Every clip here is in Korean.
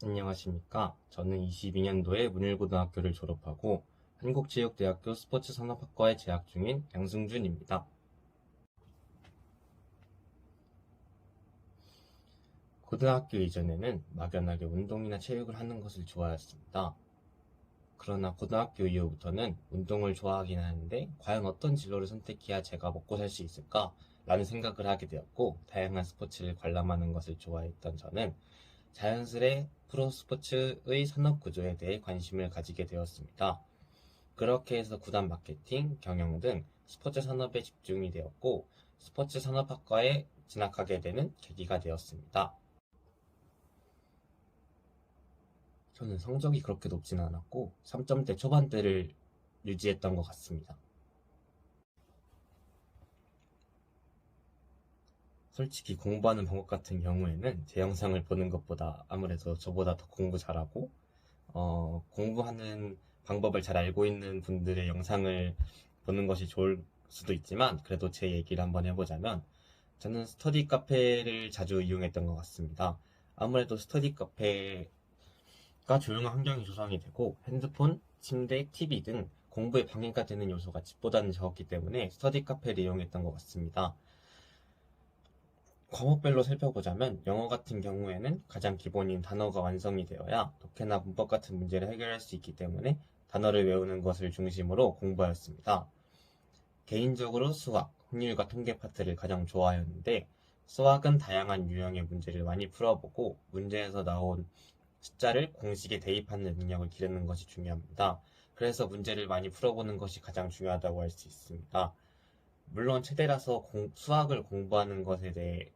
안녕하십니까. 저는 22년도에 문일고등학교를 졸업하고 한국체육대학교 스포츠산업학과에 재학 중인 양승준입니다. 고등학교 이전에는 막연하게 운동이나 체육을 하는 것을 좋아했습니다. 그러나 고등학교 이후부터는 운동을 좋아하긴 하는데 과연 어떤 진로를 선택해야 제가 먹고 살 수 있을까? 라는 생각을 하게 되었고, 다양한 스포츠를 관람하는 것을 좋아했던 저는 자연스레 프로스포츠의 산업구조에 대해 관심을 가지게 되었습니다. 그렇게 해서 구단 마케팅, 경영 등 스포츠 산업에 집중이 되었고, 스포츠 산업학과에 진학하게 되는 계기가 되었습니다. 저는 성적이 그렇게 높진 않았고 3점대 초반대를 유지했던 것 같습니다. 솔직히 공부하는 방법 같은 경우에는 제 영상을 보는 것보다 아무래도 저보다 더 공부 잘하고 공부하는 방법을 잘 알고 있는 분들의 영상을 보는 것이 좋을 수도 있지만, 그래도 제 얘기를 한번 해보자면 저는 스터디 카페를 자주 이용했던 것 같습니다. 아무래도 스터디 카페가 조용한 환경이 조성이 되고 핸드폰, 침대, TV 등 공부에 방해가 되는 요소가 집보다는 적었기 때문에 스터디 카페를 이용했던 것 같습니다. 과목별로 살펴보자면 영어 같은 경우에는 가장 기본인 단어가 완성이 되어야 독해나 문법 같은 문제를 해결할 수 있기 때문에 단어를 외우는 것을 중심으로 공부하였습니다. 개인적으로 수학, 확률과 통계 파트를 가장 좋아하였는데, 수학은 다양한 유형의 문제를 많이 풀어보고 문제에서 나온 숫자를 공식에 대입하는 능력을 기르는 것이 중요합니다. 그래서 문제를 많이 풀어보는 것이 가장 중요하다고 할 수 있습니다. 물론 체대라서 수학을 공부하는 것에 대해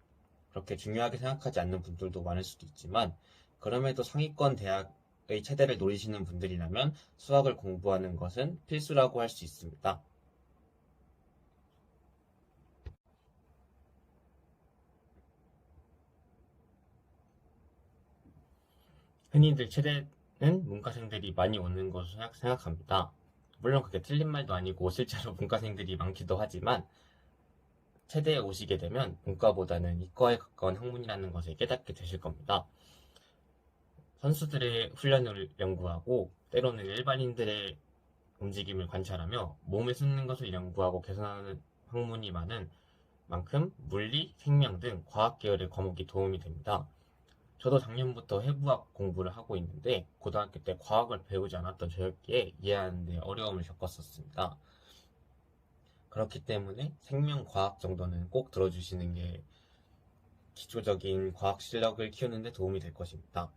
그렇게 중요하게 생각하지 않는 분들도 많을 수도 있지만, 그럼에도 상위권 대학의 체대를 노리시는 분들이라면 수학을 공부하는 것은 필수라고 할 수 있습니다. 흔히들 체대는 문과생들이 많이 오는 것으로 생각합니다. 물론 그게 틀린 말도 아니고 실제로 문과생들이 많기도 하지만, 체대에 오시게 되면 문과보다는 이과에 가까운 학문이라는 것을 깨닫게 되실 겁니다. 선수들의 훈련을 연구하고 때로는 일반인들의 움직임을 관찰하며 몸에 쓰는 것을 연구하고 개선하는 학문이 많은 만큼 물리, 생명 등 과학 계열의 과목이 도움이 됩니다. 저도 작년부터 해부학 공부를 하고 있는데, 고등학교 때 과학을 배우지 않았던 저였기에 이해하는 데 어려움을 겪었었습니다. 그렇기 때문에 생명과학 정도는 꼭 들어주시는 게 기초적인 과학 실력을 키우는 데 도움이 될 것입니다.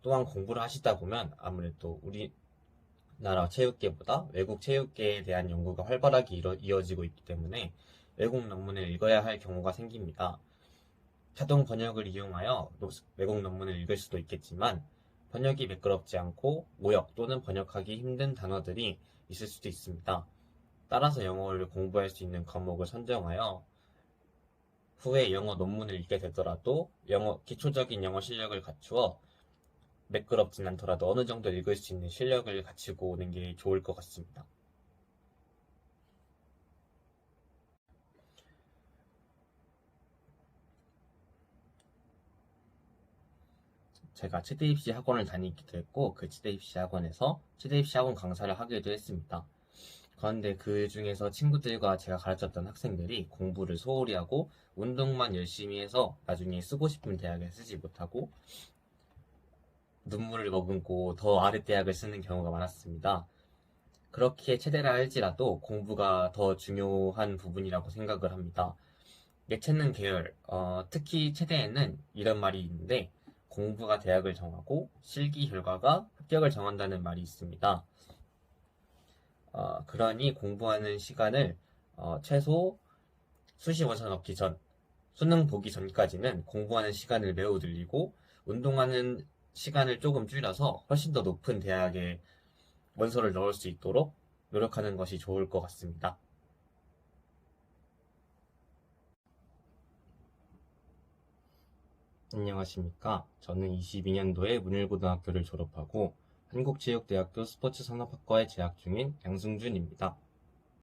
또한 공부를 하시다 보면 아무래도 우리나라 체육계보다 외국 체육계에 대한 연구가 활발하게 이어지고 있기 때문에 외국 논문을 읽어야 할 경우가 생깁니다. 자동 번역을 이용하여 외국 논문을 읽을 수도 있겠지만, 번역이 매끄럽지 않고 오역 또는 번역하기 힘든 단어들이 있을 수도 있습니다. 따라서 영어를 공부할 수 있는 과목을 선정하여 후에 영어 논문을 읽게 되더라도 기초적인 영어 실력을 갖추어 매끄럽진 않더라도 어느 정도 읽을 수 있는 실력을 갖추고 오는 게 좋을 것 같습니다. 제가 치대 입시 학원을 다니기도 했고, 그 치대 입시 학원에서 치대 입시 학원 강사를 하기도 했습니다. 그런데 그 중에서 친구들과 제가 가르쳤던 학생들이 공부를 소홀히 하고 운동만 열심히 해서 나중에 쓰고 싶은 대학에 쓰지 못하고 눈물을 머금고 더 아래 대학을 쓰는 경우가 많았습니다. 그렇게 체대라 할지라도 공부가 더 중요한 부분이라고 생각을 합니다. 예체능 계열, 특히 체대에는 이런 말이 있는데, 공부가 대학을 정하고 실기 결과가 합격을 정한다는 말이 있습니다. 그러니 공부하는 시간을 최소 수시 원서 넣기 전, 수능 보기 전까지는 공부하는 시간을 매우 늘리고 운동하는 시간을 조금 줄여서 훨씬 더 높은 대학에 원서를 넣을 수 있도록 노력하는 것이 좋을 것 같습니다. 안녕하십니까. 저는 22년도에 문일고등학교를 졸업하고 한국체육대학교 스포츠산업학과에 재학 중인 양승준입니다.